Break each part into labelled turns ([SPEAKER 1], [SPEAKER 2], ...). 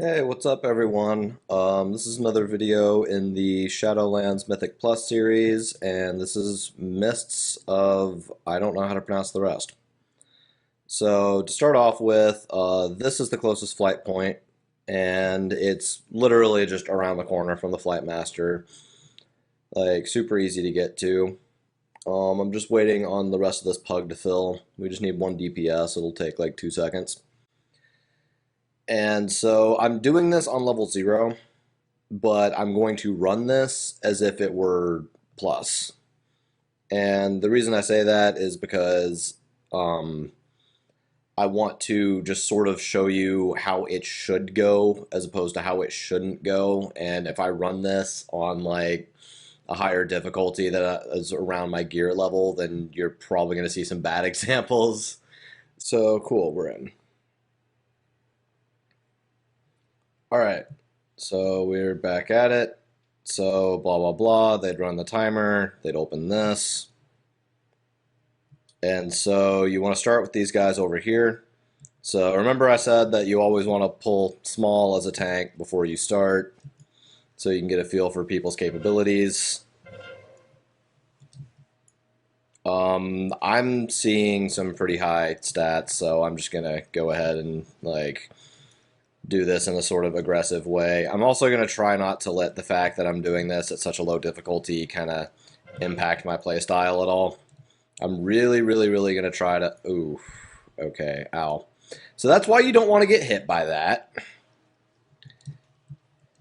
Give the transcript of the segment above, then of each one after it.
[SPEAKER 1] Hey, what's up everyone? This is another video in the Shadowlands Mythic Plus series, and this is Mists of... I don't know how to pronounce the rest. So, to start off with, this is the closest flight point, and it's literally just around the corner from the Flight Master. Like, super easy to get to. I'm just waiting on the rest of this pug to fill. We just need 1 DPS, it'll take like 2 seconds. And so I'm doing this on level 0, but I'm going to run this as if it were plus. And the reason I say that is because I want to just sort of show you how it should go as opposed to how it shouldn't go. And if I run this on like a higher difficulty that is around my gear level, then you're probably going to see some bad examples. So cool, we're in. All right, so we're back at it. So blah, blah, blah, they'd run the timer, they'd open this. And so you want to start with these guys over here. So remember I said that you always want to pull small as a tank before you start, so you can get a feel for people's capabilities. I'm seeing some pretty high stats, so I'm just gonna go ahead and like do this in a sort of aggressive way. I'm also going to try not to let the fact that I'm doing this at such a low difficulty kind of impact my playstyle at all. I'm really going to try to... Ooh, okay, ow. So that's why you don't want to get hit by that.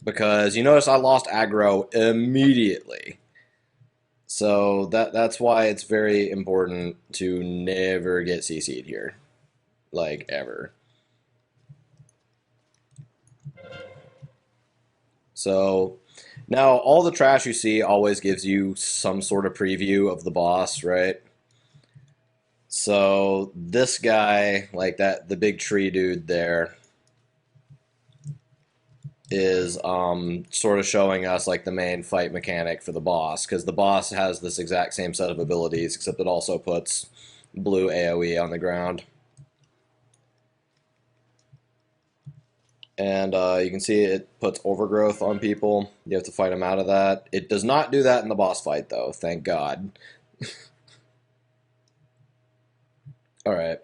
[SPEAKER 1] Because you notice I lost aggro immediately. So that's why it's very important to never get CC'd here. Like, ever. So now all the trash you see always gives you some sort of preview of the boss, right? So this guy, like that, the big tree dude there, is sort of showing us like the main fight mechanic for the boss, because the boss has this exact same set of abilities, except it also puts blue AoE on the ground. And you can see it puts overgrowth on people. You have to fight them out of that. It does not do that in the boss fight, though, thank God. Alright.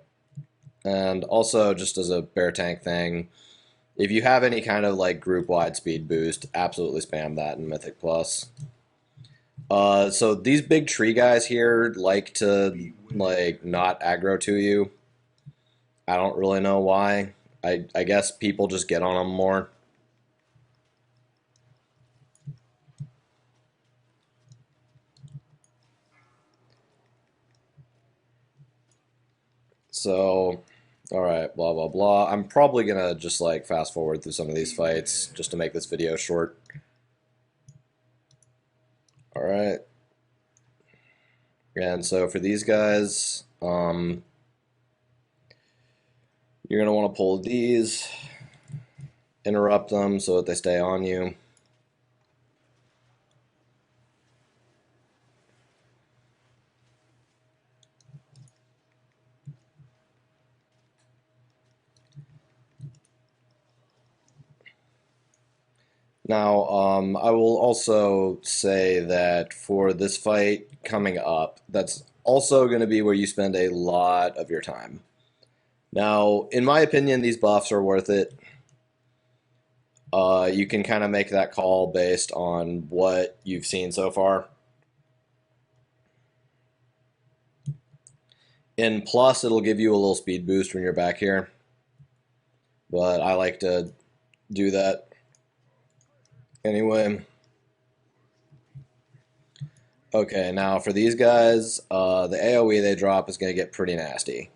[SPEAKER 1] And also, just as a bear tank thing, if you have any kind of like group-wide speed boost, absolutely spam that in Mythic Plus. So these big tree guys here like to like not aggro to you. I don't really know why. I guess people just get on them more. So, alright, blah, blah, blah. I'm probably gonna just like fast forward through some of these fights just to make this video short. Alright. And so for these guys, you're going to want to pull these, interrupt them so that they stay on you. Now, I will also say that for this fight coming up, that's also going to be where you spend a lot of your time. Now, in my opinion, these buffs are worth it. You can kind of make that call based on what you've seen so far. In Plus, it'll give you a little speed boost when you're back here. But I like to do that anyway. Okay, now for these guys, the AoE they drop is going to get pretty nasty.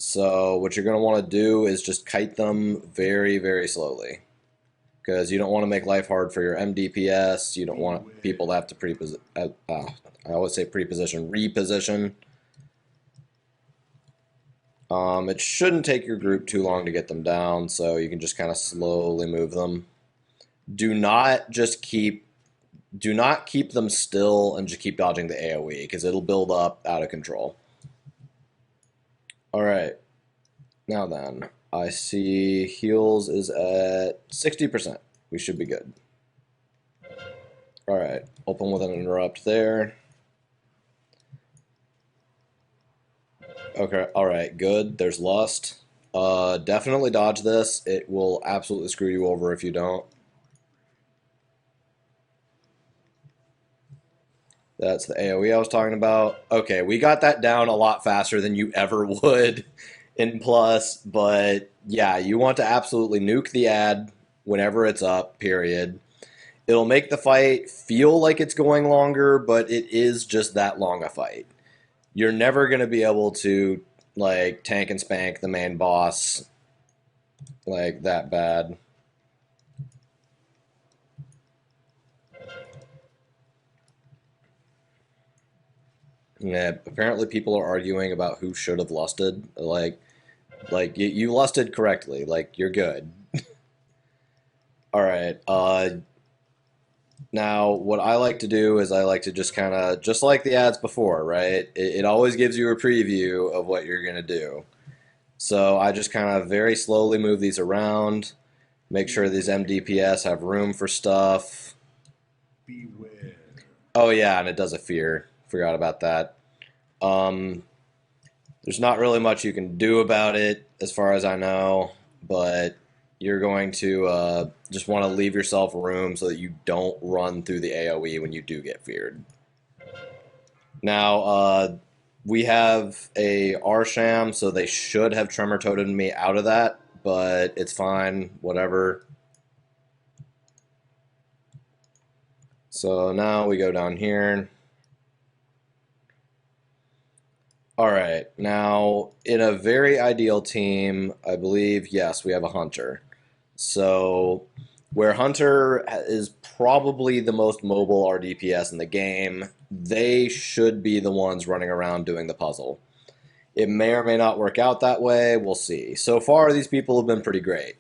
[SPEAKER 1] So what you're going to want to do is just kite them very slowly. Because you don't want to make life hard for your MDPS. You don't want people to have to pre-position. I always say pre-position, reposition. It shouldn't take your group too long to get them down, so you can just kind of slowly move them. Do not keep them still and just keep dodging the AoE, because it'll build up out of control. Alright, now then, I see heals is at 60%. We should be good. All right, open with an interrupt there. Okay, all right, good. There's Lust. Definitely dodge this. It will absolutely screw you over if you don't. That's the AoE I was talking about. Okay, we got that down a lot faster than you ever would in Plus, but yeah, you want to absolutely nuke the ad whenever it's up, period. It'll make the fight feel like it's going longer, but it is just that long a fight. You're never going to be able to like tank and spank the main boss like that bad. Yeah, apparently people are arguing about who should have lusted. Like you lusted correctly. Like you're good. All right. Now what I like to do is I like to just kind of just like the ads before, right? It always gives you a preview of what you're gonna do. So I just kind of very slowly move these around, make sure these MDPS have room for stuff.
[SPEAKER 2] Beware.
[SPEAKER 1] Oh yeah, and it does a fear. Forgot about that. Um, there's not really much you can do about it, as far as I know, but you're going to just want to leave yourself room so that you don't run through the AoE when you do get feared. Now, we have a Arsham, so they should have Tremor Totemed me out of that, but it's fine, whatever. So now we go down here. All right, now in a very ideal team, I believe, yes, we have a Hunter. So where Hunter is probably the most mobile RDPS in the game, they should be the ones running around doing the puzzle. It may or may not work out that way, we'll see. So far, these people have been pretty great.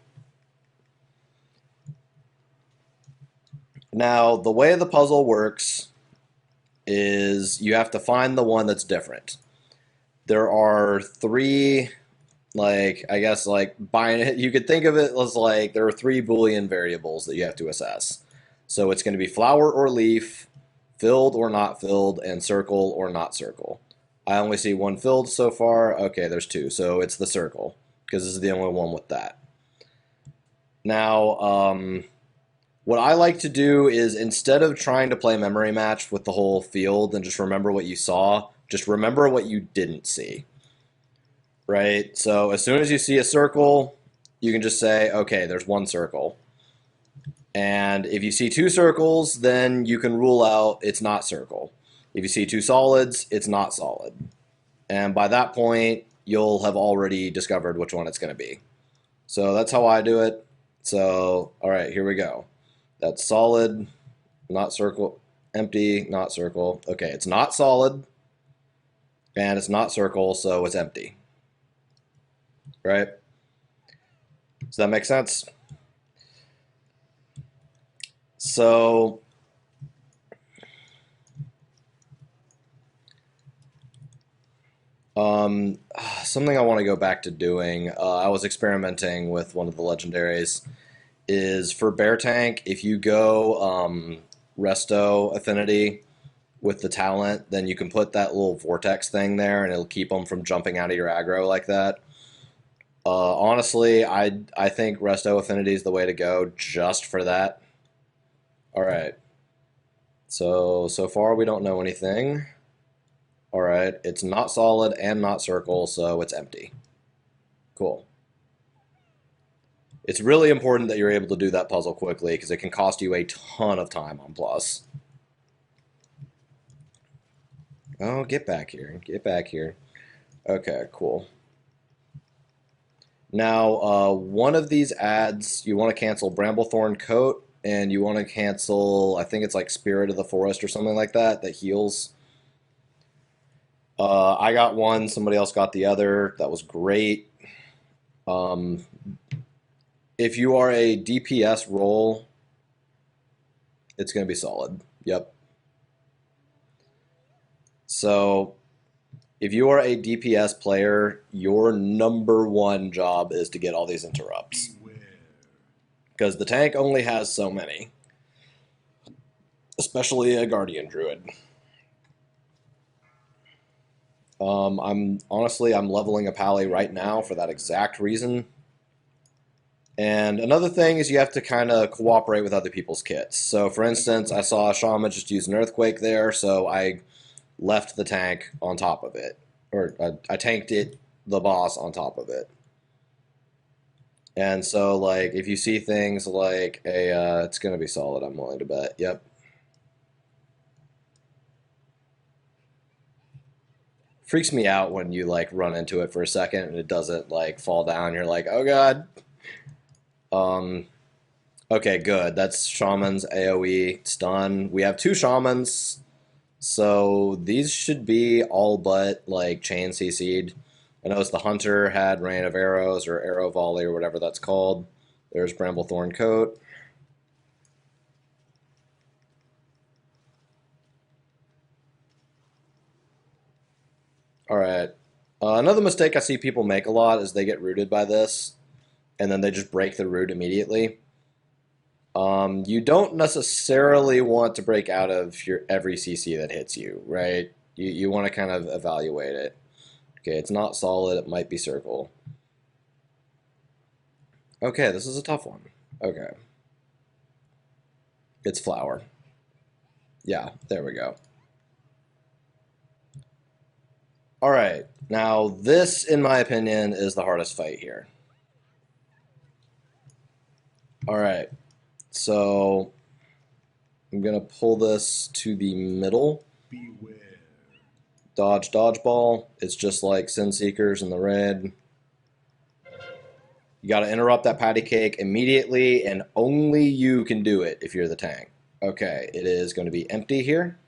[SPEAKER 1] Now, the way the puzzle works is you have to find the one that's different. There are three, like, I guess, like, you could think of it as like there are three Boolean variables that you have to assess. So it's going to be flower or leaf, filled or not filled, and circle or not circle. I only see one filled so far. Okay, there's two. So it's the circle, because this is the only one with that. Now, what I like to do is instead of trying to play memory match with the whole field and just remember what you saw, just remember what you didn't see. Right? So as soon as you see a circle, you can just say, okay, there's one circle. And if you see two circles, then you can rule out it's not circle. If you see two solids, it's not solid. And by that point, you'll have already discovered which one it's going to be. So that's how I do it. So, all right, here we go. That's solid, not circle, empty, not circle. Okay, it's not solid, and it's not circle, so it's empty. Right? Does that make sense? So, something I want to go back to doing, I was experimenting with one of the legendaries, is for Bear Tank, if you go Resto Affinity with the talent, then you can put that little vortex thing there and it'll keep them from jumping out of your aggro like that. Honestly, I think Resto Affinity is the way to go just for that. All right. So far we don't know anything. All right, it's not solid and not circle, so it's empty. Cool. It's really important that you're able to do that puzzle quickly because it can cost you a ton of time on Plus. Oh, get back here. Get back here. Okay, cool. Now, one of these ads, you want to cancel Bramblethorn Coat, and you want to cancel, I think it's like Spirit of the Forest or something like that, that heals. I got one, somebody else got the other. That was great. If you are a DPS role, it's going to be solid. Yep. So, if you are a DPS player, your number one job is to get all these interrupts.
[SPEAKER 2] Beware.
[SPEAKER 1] Because the tank only has so many. Especially a Guardian Druid. I'm leveling a Pally right now for that exact reason. And another thing is you have to kind of cooperate with other people's kits. So, for instance, I saw a Shaman just use an Earthquake there, so I left the tank on top of it. Or I tanked the boss on top of it. And so, like, if you see things like it's going to be solid, I'm willing to bet. Yep. Freaks me out when you, like, run into it for a second and it doesn't, like, fall down. You're like, oh, God. Okay, good. That's Shaman's AoE. It's done. We have 2 Shamans, so these should be all but, like, chain CC'd. I noticed the Hunter had Rain of Arrows or Arrow Volley or whatever that's called. There's Bramblethorn Coat. Alright. Another mistake I see people make a lot is they get rooted by this, and then they just break the root immediately. You don't necessarily want to break out of your every CC that hits you, right? You want to kind of evaluate it. Okay, it's not solid. It might be circle. Okay, this is a tough one. Okay. It's flower. Yeah, there we go. All right, now this, in my opinion, is the hardest fight here. All right, so I'm gonna pull this to the middle.
[SPEAKER 2] Beware.
[SPEAKER 1] Dodge, dodgeball. It's just like Sin Seekers in the red. You gotta interrupt that patty cake immediately, and only you can do it if you're the tank. Okay, it is going to be empty here.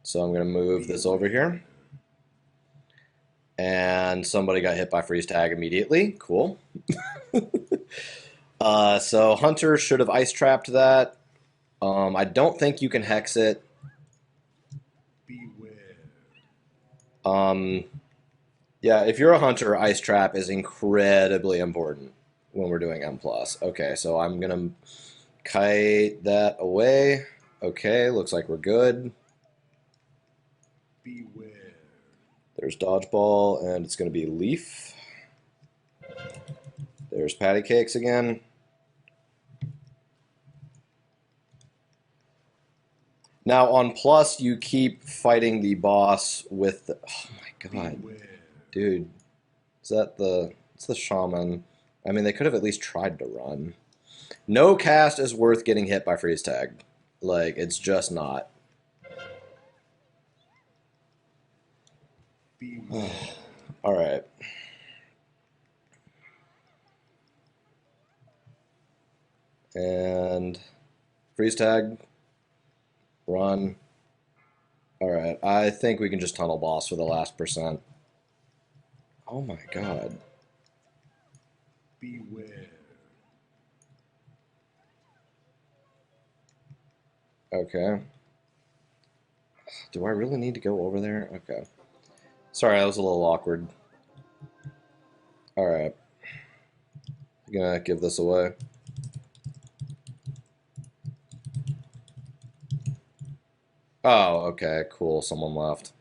[SPEAKER 1] So I'm gonna move this over here. And somebody got hit by freeze tag immediately. Cool. So Hunter should have ice trapped that. I don't think you can hex it.
[SPEAKER 2] Beware.
[SPEAKER 1] Yeah, if you're a Hunter, ice trap is incredibly important when we're doing M+. Okay, so I'm gonna kite that away. Okay, looks like we're good.
[SPEAKER 2] Beware.
[SPEAKER 1] There's dodgeball, and it's going to be leaf. There's patty cakes again. Now on plus, you keep fighting the boss with the, oh my god,
[SPEAKER 2] Beware.
[SPEAKER 1] dude, it's the shaman. I mean, they could have at least tried to run. No cast is worth getting hit by freeze tag. Like, it's just not.
[SPEAKER 2] Beware.
[SPEAKER 1] All right. And freeze tag, run. All right, I think we can just tunnel boss for the last %. Oh my god.
[SPEAKER 2] Beware.
[SPEAKER 1] Okay. Do I really need to go over there? Okay. Sorry, that was a little awkward. All right. I'm gonna give this away. Oh, okay, cool. Someone left.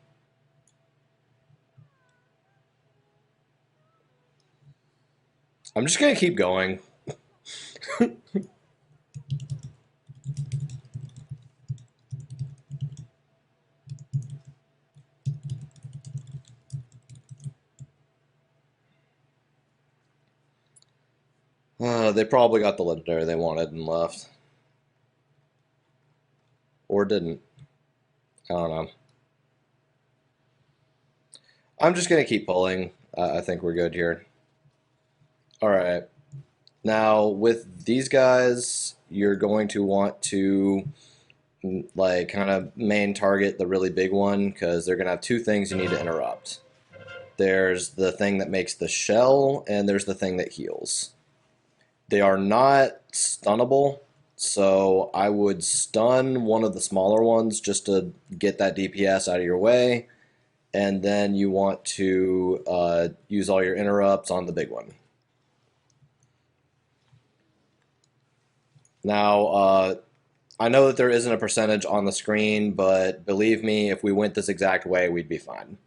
[SPEAKER 1] I'm just gonna keep going. They probably got the legendary they wanted and left. Or didn't. I don't know. I'm just going to keep pulling. I think we're good here. Alright. Now, with these guys, you're going to want to, like, kind of main target the really big one, because they're going to have 2 things you need to interrupt. There's the thing that makes the shell, and there's the thing that heals. They are not stunnable, so I would stun one of the smaller ones just to get that DPS out of your way. and then you want to use all your interrupts on the big one. Now, I know that there isn't a percentage on the screen, but believe me, if we went this exact way, we'd be fine.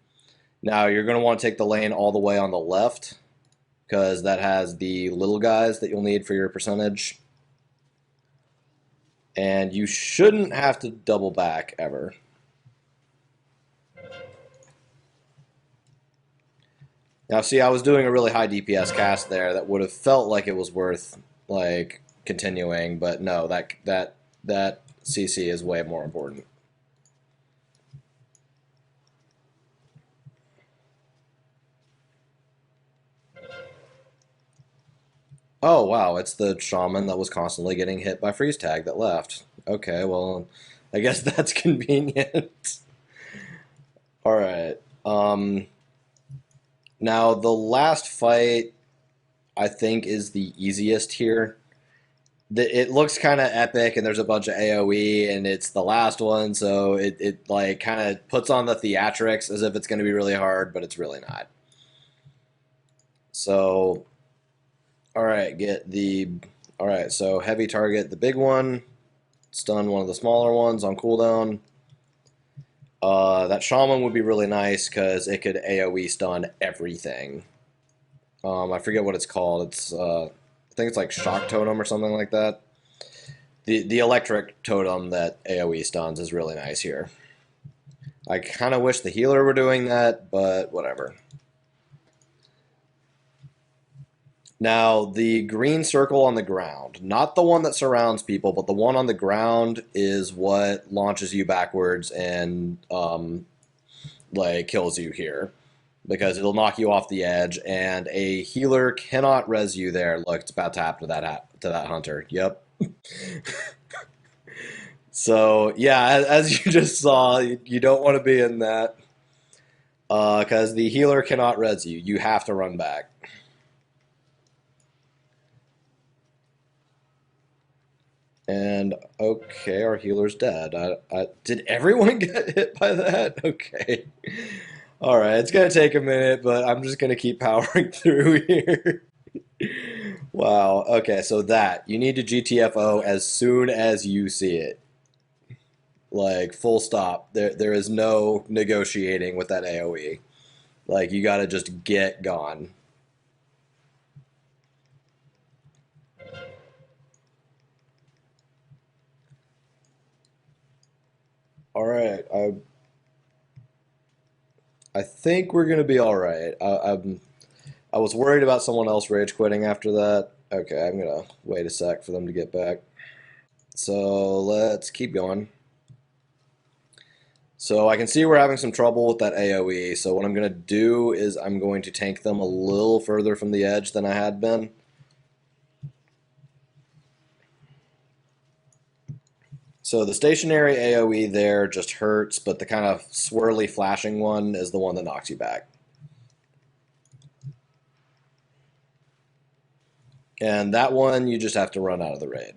[SPEAKER 1] Now, you're going to want to take the lane all the way on the left, because that has the little guys that you'll need for your percentage. And you shouldn't have to double back ever. Now, see, I was doing a really high DPS cast there that would have felt like it was worth like continuing, but no, that CC is way more important. Oh wow, it's the shaman that was constantly getting hit by freeze tag that left. Okay, well, I guess that's convenient. All right. Now the last fight I think is the easiest here. It looks kind of epic, and there's a bunch of AOE, and it's the last one, so it like kind of puts on the theatrics as if it's going to be really hard, but it's really not. So, all right, all right, so heavy target the big one, stun one of the smaller ones on cooldown. That shaman would be really nice because it could AOE stun everything. I forget what it's called. I think it's like shock totem or something like that. The electric totem that AOE stuns is really nice here. I kind of wish the healer were doing that, but whatever. Now, the green circle on the ground, not the one that surrounds people, but the one on the ground is what launches you backwards and like kills you here, because it'll knock you off the edge, and a healer cannot res you there. Look, it's about to happen to that hunter. Yep. So yeah, as you just saw, you don't want to be in that because the healer cannot res you. You have to run back. And okay, our healer's dead. Did everyone get hit by that? Okay. All right, it's gonna take a minute, but I'm just gonna keep powering through here. Wow. Okay, so you need to GTFO as soon as you see it. Like full stop. There is no negotiating with that AOE. Like you gotta just get gone. All right, I think we're gonna be all right. I was worried about someone else rage quitting after that. Okay, I'm gonna wait a sec for them to get back. So let's keep going. So I can see we're having some trouble with that AoE. So what I'm gonna do is I'm going to tank them a little further from the edge than I had been. So the stationary AoE there just hurts, but the kind of swirly flashing one is the one that knocks you back. And that one, you just have to run out of the raid.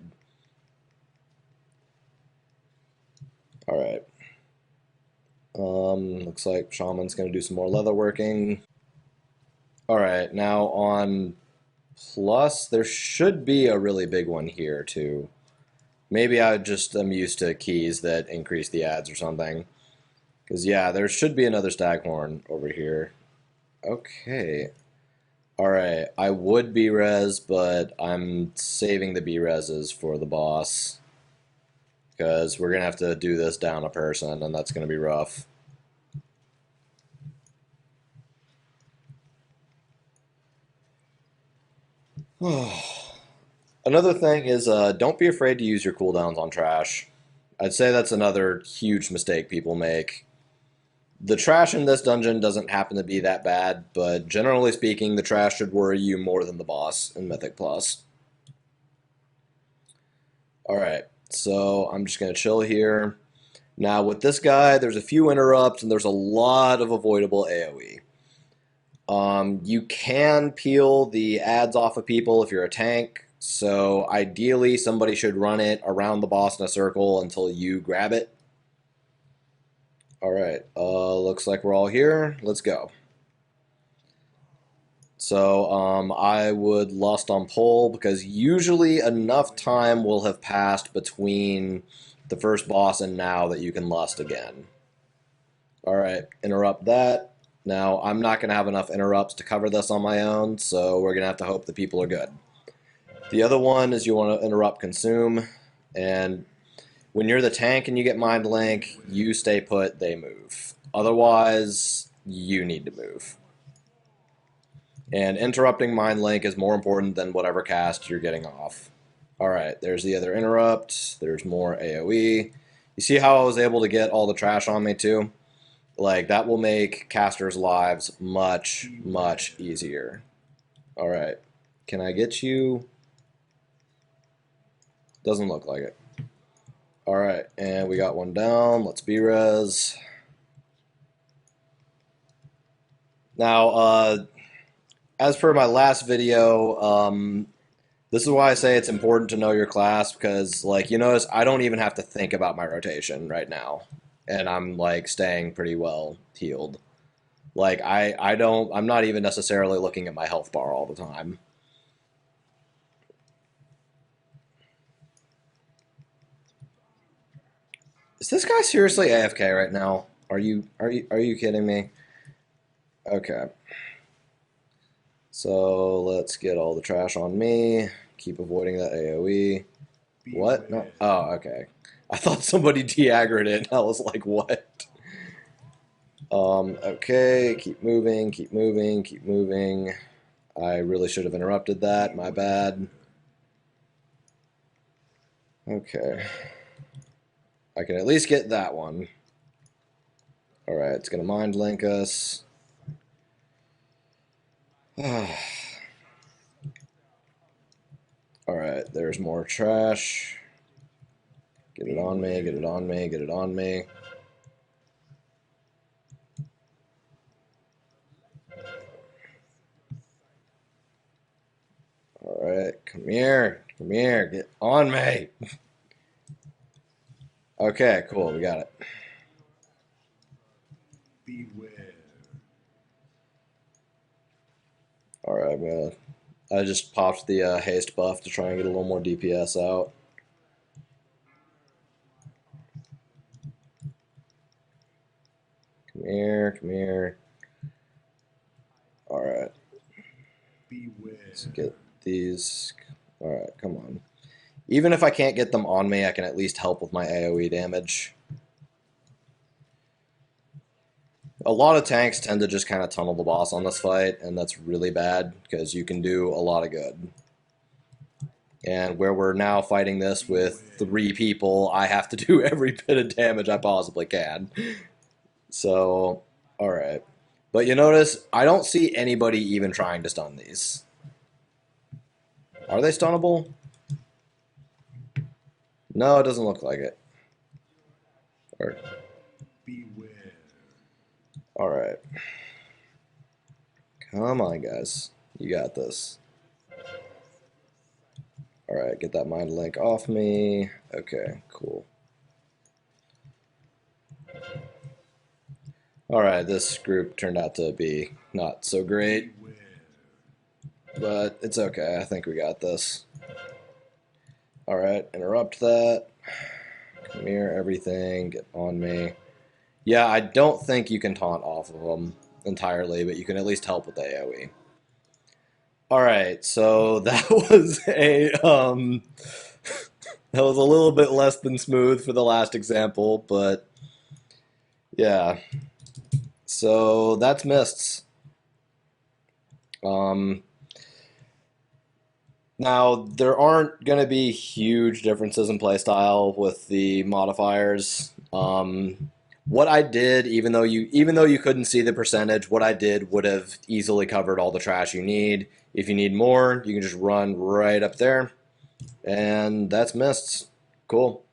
[SPEAKER 1] All right. Looks like Shaman's going to do some more leather working. All right, now on plus, there should be a really big one here too. Maybe I just am used to keys that increase the ads or something. Because yeah, there should be another staghorn over here. Okay. Alright, I would B-res, but I'm saving the B-reses for the boss. Because we're going to have to do this down a person, and that's going to be rough. Another thing is don't be afraid to use your cooldowns on trash. I'd say that's another huge mistake people make. The trash in this dungeon doesn't happen to be that bad, but generally speaking, the trash should worry you more than the boss in Mythic Plus. Alright, so I'm just going to chill here. Now with this guy, there's a few interrupts and there's a lot of avoidable AoE. You can peel the ads off of people if you're a tank, so ideally somebody should run it around the boss in a circle until you grab it. All right. Looks like we're all here. Let's go. So I would lust on pole because usually enough time will have passed between the first boss and now that you can lust again. All right, interrupt that. Now I'm not going to have enough interrupts to cover this on my own, so we're going to have to hope the people are good. The other one is you want to interrupt consume, and when you're the tank and you get mind link, you stay put, they move. Otherwise, you need to move. And interrupting mind link is more important than whatever cast you're getting off. All right, there's the other interrupt. There's more AoE. You see how I was able to get all the trash on me too? Like, that will make casters' lives much, much easier. All right, can I get you? Doesn't look like it. All right, and we got one down. Let's B-res. Now, as per my last video, this is why I say it's important to know your class, because, like, you notice I don't even have to think about my rotation right now, and I'm, like, staying pretty well healed. Like, I'm not even necessarily looking at my health bar all the time. Is this guy seriously AFK right now? Are you kidding me? Okay. So let's get all the trash on me. Keep avoiding that AoE. What? No. Oh, okay. I thought somebody de-aggroed it, and I was like, what? Okay, keep moving, keep moving, keep moving. I really should have interrupted that, my bad. Okay. I can at least get that one. Alright, it's gonna mind link us. Alright, there's more trash. Get it on me, get it on me, get it on me. Alright, come here, get on me. Okay, cool, we got it.
[SPEAKER 2] Beware.
[SPEAKER 1] Alright, I just popped the haste buff to try and get a little more DPS out. Come here, come here. Alright.
[SPEAKER 2] Beware.
[SPEAKER 1] Let's get these. Alright, come on. Even if I can't get them on me, I can at least help with my AoE damage. A lot of tanks tend to just kind of tunnel the boss on this fight, and that's really bad, because you can do a lot of good. And where we're now fighting this with 3 people, I have to do every bit of damage I possibly can. So, alright. But you notice, I don't see anybody even trying to stun these. Are they stunnable? No, it doesn't look like it. Or,
[SPEAKER 2] Beware.
[SPEAKER 1] alright. Come on, guys. You got this. Alright, get that mind link off me. Okay, cool. Alright, this group turned out to be not so great.
[SPEAKER 2] Beware.
[SPEAKER 1] But it's okay. I think we got this. Alright, interrupt that. Come here, everything. Get on me. Yeah, I don't think you can taunt off of them entirely, but you can at least help with the AoE. Alright, so that was that was a little bit less than smooth for the last example, but yeah. So that's Mists. Now, there aren't going to be huge differences in playstyle with the modifiers. What I did, even though you couldn't see the percentage, what I did would have easily covered all the trash you need. If you need more, you can just run right up there. And that's Mists. Cool.